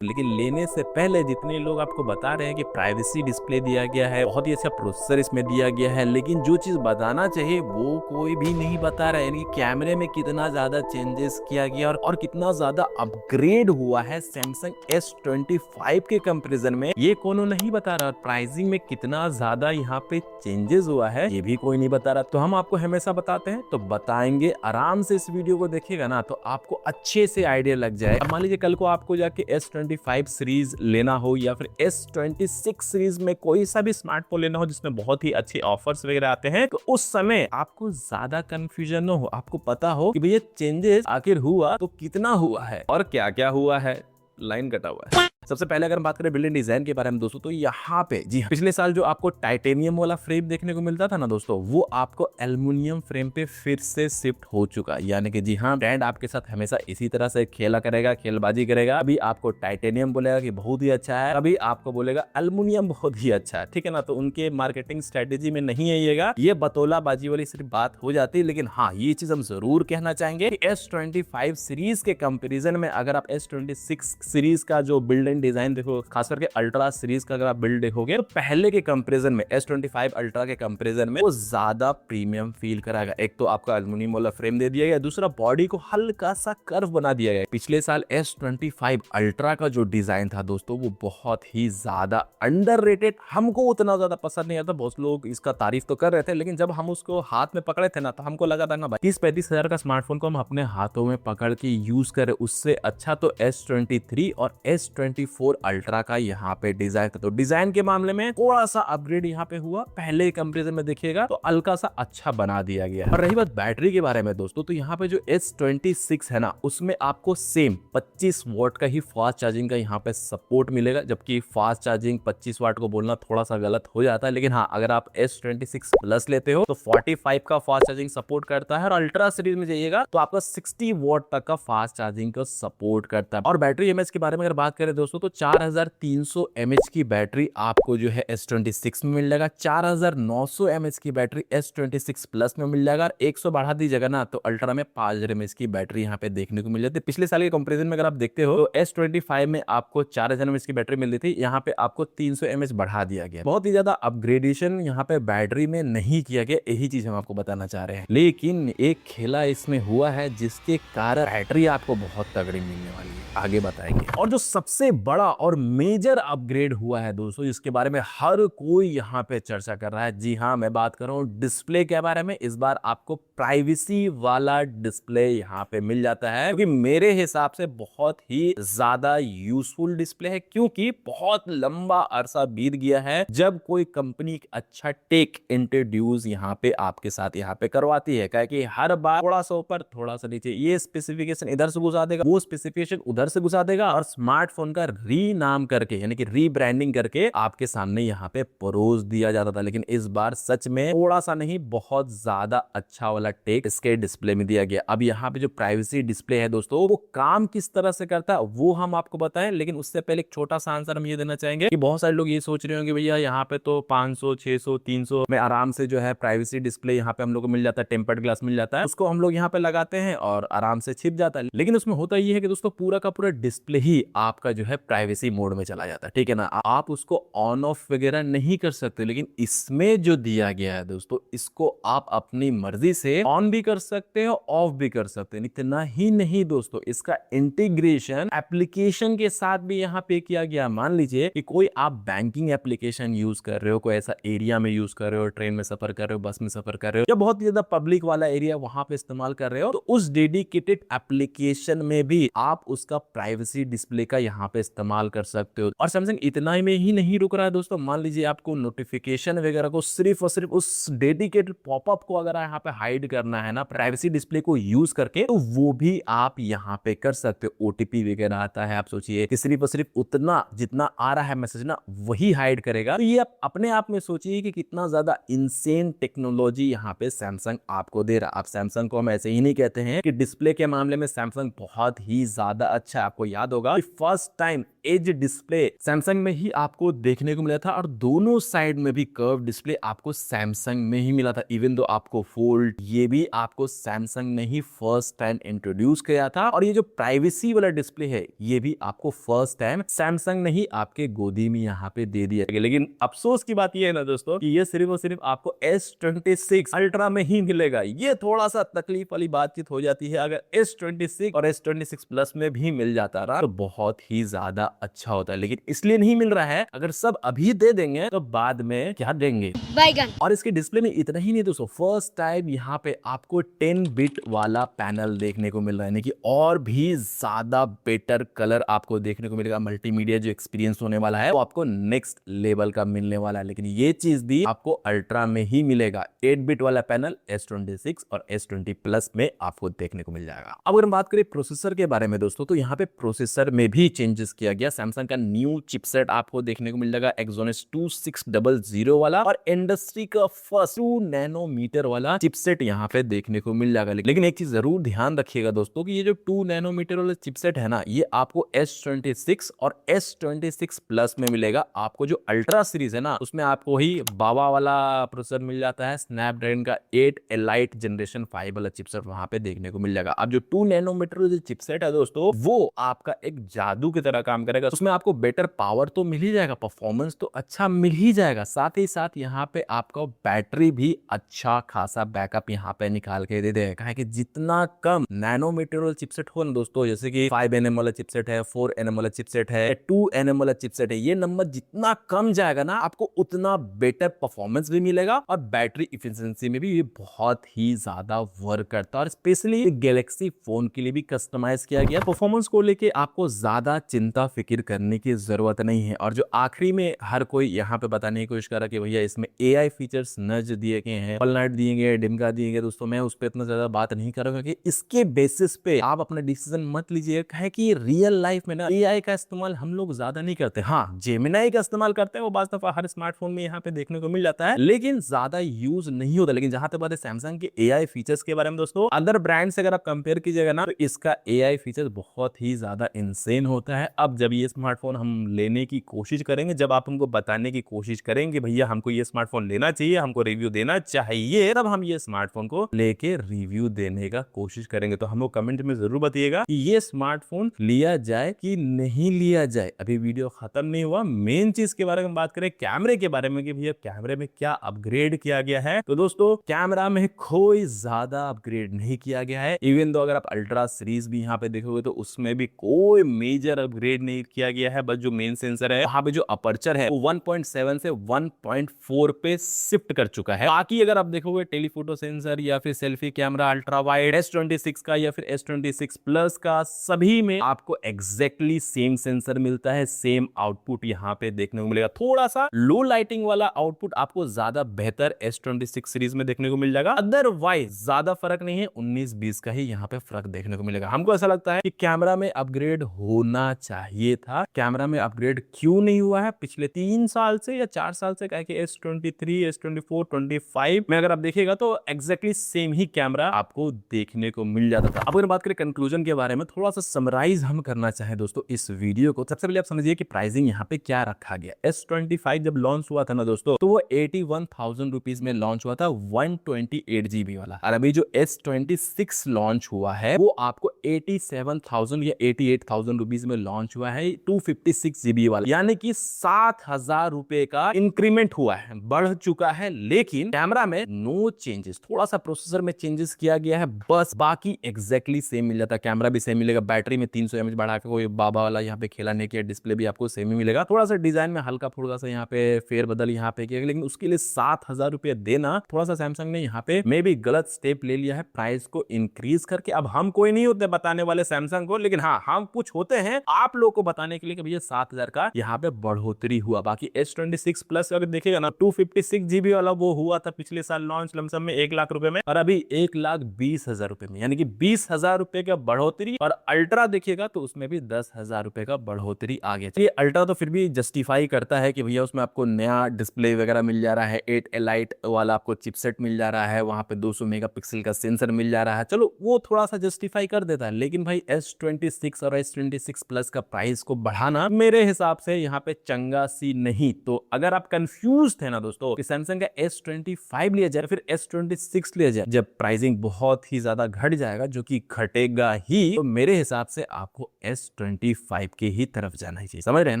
लेकिन लेने से पहले जितने लोग आपको बता रहे हैं कि प्राइवेसी डिस्प्ले दिया गया है, बहुत ही अच्छा प्रोसेसर इसमें दिया गया है, लेकिन जो चीज बताना चाहिए वो कोई भी नहीं बता रहा है। यानी कैमरे में कितना ज्यादा चेंजेस किया गया और कितना ज्यादा अपग्रेड हुआ है सैमसंग S25 के कंपैरिजन में, ये कोनो नहीं बता रहा। और प्राइसिंग में कितना ज्यादा यहाँ पे चेंजेस हुआ है ये भी कोई नहीं बता रहा। तो हम आपको हमेशा बताते हैं तो बताएंगे, आराम से इस वीडियो को देखिएगा ना तो आपको अच्छे से आइडिया लग जाए। अब मान लीजिए कल को आपको जाके S25 सीरीज लेना हो या फिर S26 सीरीज में कोई सा भी स्मार्टफोन लेना हो जिसमें बहुत ही अच्छे ऑफर्स वगैरह आते हैं, तो उस समय आपको ज्यादा कंफ्यूजन न हो, आपको पता हो कि भैया चेंजेस आखिर हुआ तो कितना हुआ है और क्या क्या हुआ है। लाइन कटा हुआ है। सबसे पहले अगर हम बात करें बिल्ड इन डिजाइन के बारे में दोस्तों, तो यहाँ पे जी हाँ, पिछले साल जो आपको टाइटेनियम वाला फ्रेम देखने को मिलता था ना दोस्तों, वो आपको एल्युमिनियम फ्रेम पे फिर से शिफ्ट हो चुका। यानी कि जी हाँ, ब्रांड आपके साथ हमेशा इसी तरह से खेला करेगा, खेलबाजी करेगा। अभी आपको टाइटेनियम बोलेगा कि बहुत ही अच्छा है, अभी आपको बोलेगा एल्युमिनियम बहुत ही अच्छा है, ठीक है ना। तो उनके मार्केटिंग स्ट्रेटेजी में नहीं आइएगा, ये बतौलाबाजी वाली सिर्फ बात हो जाती है। लेकिन हाँ, ये चीज हम जरूर कहना चाहेंगे कि S25 सीरीज के कंपेरिजन में अगर आप S26 सीरीज का जो बिल्ड डिजाइन देखो, खास करके अल्ट्रा सीरीज का अगर आप बिल्ड देखोगे तो पहले के कंपैरिजन में S25 अल्ट्रा के कंपैरिजन में वो ज्यादा प्रीमियम फील कराएगा। एक तो आपका एल्युमिनियम वाला फ्रेम दे दिया गया, दूसरा बॉडी को हल्का सा कर्व बना दिया गया। पिछले साल S25 अल्ट्रा का जो डिजाइन था दोस्तों, वो बहुत ही ज्यादा अंडररेटेड, हमको उतना ज्यादा पसंद नहीं आता। बहुत लोग इसका तारीफ तो कर रहे थे, लेकिन जब हम उसको हाथ में पकड़े थे ना तो हमको लगा था ना भाई 30-35 हजार का स्मार्टफोन को हम अपने हाथों में पकड़ के यूज करें, उससे अच्छा तो S23 और S24 अल्ट्रा का यहाँ पे डिजाइन था। तो डिजाइन के मामले में थोड़ा सा अपग्रेड यहाँ पे हुआ, पहले कंपैरिजन में देखिएगा तो हल्का सा अच्छा बना दिया गया है। और रही बात बैटरी के बारे में दोस्तों, तो यहाँ पे जो S26 है ना, उसमें आपको सेम 25 वॉट का ही फास्ट चार्जिंग का यहाँ पे सपोर्ट मिलेगा। जबकि फास्ट चार्जिंग 25 वाट को बोलना थोड़ा सा गलत हो जाता है, लेकिन हाँ, अगर आप S26 प्लस लेते हो तो 45 का फास्ट चार्जिंग सपोर्ट करता है। और अल्ट्रा सीरीज में जाइएगा तो आपका 60 वॉट तक का फास्ट चार्जिंग को सपोर्ट करता है। और बैटरी एमएच के बारे में अगर बात करें दोस्तों, तो 4300 mAh की बैटरी आपको जो है S26 में मिल जाएगा, 4900 mAh की बैटरी S26 प्लस में मिल जाएगा। 100 बढ़ा दीजिएगा ना तो अल्ट्रा में 5000 mAh की बैटरी यहाँ पे देखने को मिल जाती है। पिछले साल के कंपैरिजन में अगर आप देखते हो तो S25 में आपको 4000 mAh की बैटरी मिल रही थी, यहाँ पे आपको 300 mAh बढ़ा दिया गया। बहुत ही ज्यादा अपग्रेडेशन यहाँ पे बैटरी में नहीं किया गया, यही चीज हम आपको बताना चाह रहे हैं। लेकिन एक खेला इसमें हुआ है जिसके कारण बैटरी आपको बहुत तगड़ी मिलने वाली है, आगे बताएंगे। और जो सबसे बड़ा और मेजर अपग्रेड हुआ है दोस्तों, जिसके बारे में हर कोई यहाँ पे चर्चा कर रहा है, जी हाँ, मैं बात कर रहा हूँ डिस्प्ले के बारे में। इस बार आपको प्राइवेसी वाला डिस्प्ले यहाँ पे मिल जाता है, क्योंकि मेरे हिसाब से बहुत ही ज्यादा यूजफुल डिस्प्ले है। क्योंकि बहुत लंबा अरसा बीत गया है जब कोई कंपनी अच्छा टेक इंट्रोड्यूस यहाँ पे आपके साथ यहाँ पे करवाती है, कि हर बार थोड़ा सा ऊपर थोड़ा सा नीचे, ये स्पेसिफिकेशन इधर से घुसा देगा, वो स्पेसिफिकेशन उधर से घुसा देगा, और स्मार्टफोन का री नाम करके यानी कि रीब्रांडिंग करके आपके सामने यहाँ पे परोस दिया जाता था। लेकिन इस बार सच में थोड़ा सा नहीं, बहुत ज्यादा अच्छा वाला टेक इसके डिस्प्ले में दिया गया। अब यहाँ पे जो प्राइवेसी डिस्प्ले है दोस्तों, वो काम किस तरह से करता है वो हम आपको बताएं, लेकिन उससे पहले एक छोटा सा आंसर हम ये देना चाहेंगे कि बहुत सारे लोग ये सोच रहे होंगे भैया यहाँ पे तो 500, 600, 300 में आराम से जो है प्राइवेसी डिस्प्ले यहाँ पे हम लोग को मिल जाता है, टेम्पर्ड ग्लास मिल जाता है, उसको हम लोग यहाँ पे लगाते हैं और आराम से छिप जाता है। लेकिन उसमें होता ये है कि दोस्तों पूरा का पूरा डिस्प्ले ही आपका जो है प्राइवेसी मोड में चला जाता है, ठीक है ना। आप उसको ऑन ऑफ वगैरह नहीं कर सकते, लेकिन इसमें जो दिया गया है दोस्तों, इसको आप अपनी मर्जी से ऑन भी कर सकते हो, ऑफ भी कर सकते हैं। इतना ही नहीं दोस्तों, इसका इंटीग्रेशन एप्लीकेशन के साथ भी यहाँ पे किया गया। मान लीजिए कि कोई आप बैंकिंग एप्लीकेशन यूज कर रहे हो, कोई ऐसा एरिया में यूज कर रहे हो, ट्रेन में सफर कर रहे हो, बस में सफर कर रहे हो, या बहुत ज्यादा पब्लिक वाला एरिया वहां पे इस्तेमाल कर रहे हो, तो उस डेडिकेटेड एप्लीकेशन में भी आप उसका प्राइवेसी डिस्प्ले का यहाँ पे इस्तेमाल कर सकते हो। और सैमसंग इतना ही में ही नहीं रुक रहा है दोस्तों, मान लीजिए आपको नोटिफिकेशन वगैरह को सिर्फ और सिर्फ उस डेडिकेटेड पॉपअप को अगर यहाँ पे हाइड करना है ना प्राइवेसी डिस्प्ले को यूज करके, तो वो भी आप यहाँ पे कर सकते हो। ओटीपी वगैरह आता है, आप सोचिए कि सिर्फ और सिर्फ उतना जितना आ रहा है मैसेज ना, वही हाइड करेगा। तो ये आप अपने आप में सोचिए कि कितना ज्यादा इंसेन टेक्नोलॉजी यहाँ पे सैमसंग आपको दे रहा है। आप सैमसंग को हम ऐसे ही नहीं कहते हैं कि डिस्प्ले के मामले में सैमसंग बहुत ही ज्यादा अच्छा है। आपको याद होगा first time time edge display Samsung में ही आपको देखने को मिला था और दोनों साइड में भी कर्व डिस्प्ले आपको सैमसंग में ही मिला था। इवन दो आपको फोल्ड ये भी आपको सैमसंग ने ही फर्स्ट टाइम इंट्रोड्यूस किया था और ये जो प्राइवेसी वाला डिस्प्ले है ये भी आपको फर्स्ट टाइम सैमसंग ने ही आपके गोदी में यहाँ पे दे दिया। लेकिन अफसोस की बात ये है ना दोस्तों कि ये सिर्फ और सिर्फ आपको S26 अल्ट्रा में ही मिलेगा। ये थोड़ा सा तकलीफ वाली बातचीत हो जाती है। अगर S26 और S26 प्लस में भी मिल जाता रहा तो बहुत ही ज्यादा अच्छा होता है, लेकिन इसलिए नहीं मिल रहा है। अगर सब अभी दे देंगे तो बाद में क्या देंगे, बैगन। और इसके डिस्प्ले में इतना ही नहीं दोस्तों, फर्स्ट टाइम यहाँ पे आपको 10 बिट वाला पैनल देखने को मिल रहा है, यानी कि और भी ज्यादा बेटर कलर आपको देखने को मिलेगा। मल्टीमीडिया जो एक्सपीरियंस होने वाला है वो आपको नेक्स्ट लेवल का मिलने वाला है, लेकिन ये चीज भी आपको अल्ट्रा में ही मिलेगा। 8 बिट वाला पैनल S26 और S20 प्लस में आपको देखने को मिल जाएगा। अब अगर हम बात करें प्रोसेसर के बारे में दोस्तों, तो यहाँ पे प्रोसेसर में भी चेंजेस किया गया। सैमसंग का न्यू चिपसेट आपको देखने को मिल जाएगा, Exynos 2600 वाला, और इंडस्ट्री का फर्स्ट 2 नैनोमीटर वाला चिपसेट यहाँ पे देखने को मिल जाएगा। लेकिन एक चीज जरूर ध्यान रखिएगा दोस्तों कि ये जो 2 नैनोमीटर वाला चिपसेट है ना, ये आपको S26 और S26 प्लस में मिलेगा। आपको जो अल्ट्रा सीरीज है ना उसमें आपको ही बाबा वाला प्रोसेसर मिल जाता है, स्नैपड्रैगन का 8 एलाइट जनरेशन 5 वाला चिपसेट वहां पे देखने को मिल जाएगा। अब जो 2 नैनोमीटर जो चिपसेट है दोस्तों वो आपका एक जादू की तरह काम करेगा। उसमें आपको बेटर पावर तो मिल ही जाएगा, परफॉर्मेंस तो अच्छा मिल ही जाएगा, साथ ही साथ यहाँ पे आपका बैटरी भी अच्छा खासा बैकअप यहाँ पे निकाल के दे देगा। है कि जितना कम नैनोमीटर वाला चिपसेट हो ना दोस्तों, जैसे कि 5 nm वाला चिपसेट है, 4 nm वाला चिपसेट है, 2 nm वाला चिपसेट है, ये नंबर जितना कम जाएगा ना आपको उतना बेटर परफॉर्मेंस भी मिलेगा और बैटरी इफिशिएंसी में भी ये बहुत ही ज्यादा वर्क करता है। और स्पेशली गैलेक्सी फोन के लिए भी कस्टमाइज किया गया। परफॉर्मेंस को लेके आपको ज्यादा चिंता फिक्र करने की जरूरत नहीं है। और जो आखिरी में हर कोई यहाँ पे बताने की कोशिश कर रहा कि भैया इसमें AI फीचर्स नज दिए गए हैं, फुल नाइट दिए गए, डिमका दिए गए, दोस्तों मैं उस पर इतना ज्यादा बात नहीं करूंगा कि इसके बेसिस पे आप अपना डिसीजन मत लीजिए। कहे कि रियल लाइफ में ना AI का इस्तेमाल हम लोग ज्यादा नहीं करते। हाँ, जेमिनाई का इस्तेमाल करते हैं, वो बात दफा हर स्मार्टफोन में यहाँ पे देखने को मिल जाता है, लेकिन ज्यादा यूज नहीं होता। लेकिन जहां तक बात है सैमसंग के AI फीचर्स के बारे में दोस्तों, अदर ब्रांड से अगर आप कंपेयर कीजिएगा ना तो इसका AI फीचर बहुत ही ज्यादा इंसेन होता है। अब जब ये स्मार्टफोन हम लेने की कोशिश करेंगे, जब आप हमको बताने की कोशिश करेंगे भैया हमको ये स्मार्टफोन लेना चाहिए, हमको रिव्यू देना चाहिए, तब हम ये स्मार्टफोन को लेके रिव्यू देने का कोशिश करेंगे। तो हमको कमेंट में जरूर बताइएगा कि ये स्मार्टफोन लिया जाए कि नहीं लिया जाए। अभी वीडियो खत्म नहीं हुआ, मेन चीज के बारे में बात करें, कैमरे के बारे में कि भैया कैमरे में क्या अपग्रेड किया गया है। तो दोस्तों कैमरा में कोई ज्यादा अपग्रेड नहीं किया गया है। इवन दो अगर आप अल्ट्रा सीरीज भी यहाँ पे देखोगे तो उसमें भी कोई मेजर अपग्रेड नहीं किया गया है। बस जो मेन सेंसर है वहां पे जो अपर्चर है वो 1.7 से 1.4 पे शिफ्ट कर चुका है। बाकी अगर आप देखोगे टेलीफोटो सेंसर या फिर selfie camera ultra wide S26 का या फिर S26 प्लस का, सभी में आपको एग्जैक्टली सेम सेंसर मिलता है, सेम आउटपुट यहाँ पे देखने को मिलेगा। थोड़ा सा लो लाइटिंग वाला आउटपुट आपको ज्यादा बेहतर S26 सीरीज में देखने को मिल जाएगा, अदरवाइज ज्यादा फर्क नहीं है, 19-20 का ही यहाँ पे फर्क देखने को मिलेगा। हमको ऐसा लगता है कि कैमरा में अपग्रेड होना चाहिए था। कैमरा में अपग्रेड क्यों नहीं हुआ है पिछले 3 साल से या 4 साल से, कह के S23, S24, 25 में अगर आप देखिएगा तो एग्जैक्टली सेम ही कैमरा आपको देखने को मिल जाता था। अब अगर बात करें कंक्लूजन के बारे में, थोड़ा सा समराइज हम करना चाहें दोस्तों इस वीडियो को, सबसे पहले आप समझिए कि प्राइसिंग यहाँ पे क्या रखा गया। S25 जब लॉन्च हुआ था ना दोस्तों तो वो 81,000 रुपीज में लॉन्च हुआ था, 128 GB वाला। और अभी जो S26 लॉन्च हुआ है वो आपको 87,000 या 88,000 रुपीज में लॉन्च हुआ है, 256 GB वाला, यानी कि 7,000 रुपए का इंक्रीमेंट हुआ है, बढ़ चुका है। लेकिन कैमरा में नो चेंजेस, थोड़ा सा प्रोसेसर में चेंजेस किया गया है बस, बाकी एग्जैक्टली सेम मिल जाता है। कैमरा भी सेम मिलेगा, बैटरी में 300 mAh बढ़ा के कोई बाबा वाला यहाँ पे खेला नहीं किया, डिस्प्ले भी आपको सेम ही मिलेगा। थोड़ा सा डिजाइन में हल्का फुल्का सा यहाँ पे फेरबदल यहाँ पे किया, लेकिन उसके लिए 7,000 रुपए देना थोड़ा सा सैमसंग ने यहाँ पे मे भी गलत स्टेप ले लिया है, प्राइस को इंक्रीज करके। अब हम कोई नहीं होते बताने वाले सैमसंग को, लेकिन हाँ हम कुछ होते हैं आप लोग को बताने के लिए कि भैया 7,000 का यहाँ पे बढ़ोतरी हुआ। बाकी S26 प्लस अगर देखेगा ना 256 GB वाला वो हुआ था पिछले साल लॉन्च लमसम में 1 लाख रुपए में, और अभी 1,20,000 रुपए में, यानी कि 20,000 रुपए का बढ़ोतरी। और अल्ट्रा देखिएगा तो उसमें भी 10,000 रुपए का बढ़ोतरी आ गया। चलिए अल्ट्रा तो फिर भी जस्टिफाई करता है कि भैया उसमें आपको नया डिस्प्ले वगैरह मिल जा रहा है, 8 एलाइट वाला आपको चिपसेट मिल जा रहा है, वहां पे 200 मेगापिक्सल का सेंसर मिल जा रहा है, चलो वो थोड़ा सा जस्टिफाई कर देता है। लेकिन भाई S26 और S26 प्लस का प्राइस को बढ़ाना मेरे हिसाब से यहाँ पे चंगा सी नहीं। तो अगर आप कंफ्यूज थे ना दोस्तों कि सैमसंग का S25 लिया जाए फिर S26 लिया जाए, जब प्राइसिंग बहुत ही ज्यादा घट जाएगा, जो कि घटेगा ही, तो मेरे हिसाब से आपको S25 के ही तरफ जाना ही चाहिए। समझ रहे हैं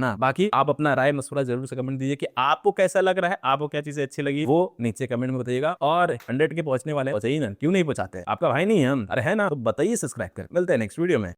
ना? बाकी आप अपना राय मशवरा जरूर से कमेंट दीजिए कि आपको कैसा लग रहा है, आपको क्या चीजें अच्छी लगी वो नीचे कमेंट में बताइएगा। और 100 के पहुंचने वाले पहुंचाइए ना, क्यों नहीं पहुंचाते? आपका भाई नहीं है हम, अरे है ना, तो बताइए, सब्सक्राइब कर। मिलते हैं नेक्स्ट वीडियो में।